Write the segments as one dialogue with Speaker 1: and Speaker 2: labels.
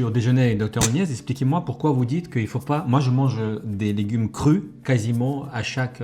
Speaker 1: Au déjeuner avec Dr Agnès, expliquez-moi pourquoi vous dites qu'il faut pas. Moi, je mange des légumes crus quasiment à chaque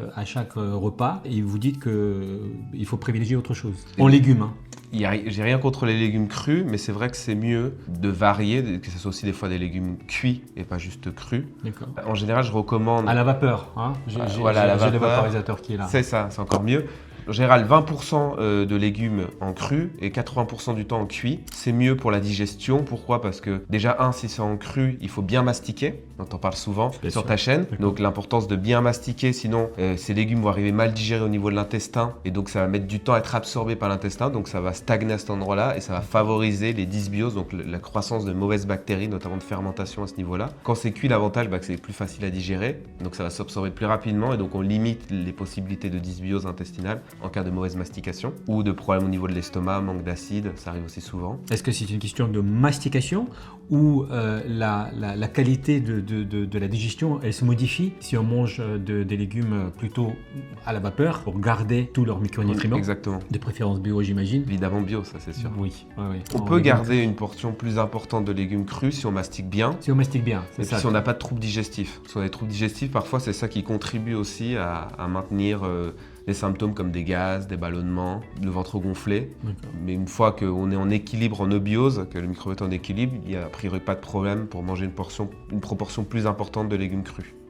Speaker 1: repas, et vous dites qu'il faut privilégier autre chose. En légumes, hein.
Speaker 2: J'ai rien contre les légumes crus, mais c'est vrai que c'est mieux de varier, que ce soit aussi des fois des légumes cuits et pas juste crus.
Speaker 1: D'accord.
Speaker 2: En général, je recommande.
Speaker 1: À la vapeur, hein.
Speaker 2: Voilà, à la
Speaker 1: J'ai le
Speaker 2: vapeur.
Speaker 1: vaporisateur qui est là.
Speaker 2: C'est ça, c'est encore mieux. En général, 20% de légumes en cru et 80% du temps en cuit. C'est mieux pour la digestion. Pourquoi? Parce que déjà, si c'est en cru, il faut bien mastiquer. On en parle souvent sur ta chaîne. Donc l'importance de bien mastiquer, sinon ces légumes vont arriver mal digérés au niveau de l'intestin. Et donc ça va mettre du temps à être absorbé par l'intestin. Donc ça va stagner à cet endroit-là et ça va favoriser les dysbioses, donc la croissance de mauvaises bactéries, notamment de fermentation à ce niveau-là. Quand c'est cuit, l'avantage, que c'est plus facile à digérer. Donc ça va s'absorber plus rapidement et donc on limite les possibilités de dysbiose intestinale en cas de mauvaise mastication ou de problèmes au niveau de l'estomac, manque d'acide, ça arrive aussi souvent.
Speaker 1: Est-ce que c'est une question de mastication ou la qualité de la digestion, elle se modifie si on mange des légumes plutôt à la vapeur pour garder tous leurs micronutriments?
Speaker 2: Exactement.
Speaker 1: De préférence bio, j'imagine.
Speaker 2: Évidemment bio, ça c'est sûr.
Speaker 1: Oui.
Speaker 2: On peut garder une portion plus importante de légumes crus si on mastique bien.
Speaker 1: Si on mastique bien, c'est ça.
Speaker 2: Et puis si on n'a pas de troubles digestifs. Si on a des troubles digestifs, parfois c'est ça qui contribue aussi à maintenir des symptômes comme des gaz, des ballonnements, le ventre gonflé. Mais une fois qu'on est en équilibre, en eubiose, que le microbiote est en équilibre, il n'y a a priori pas de problème pour manger une proportion plus importante de légumes crus.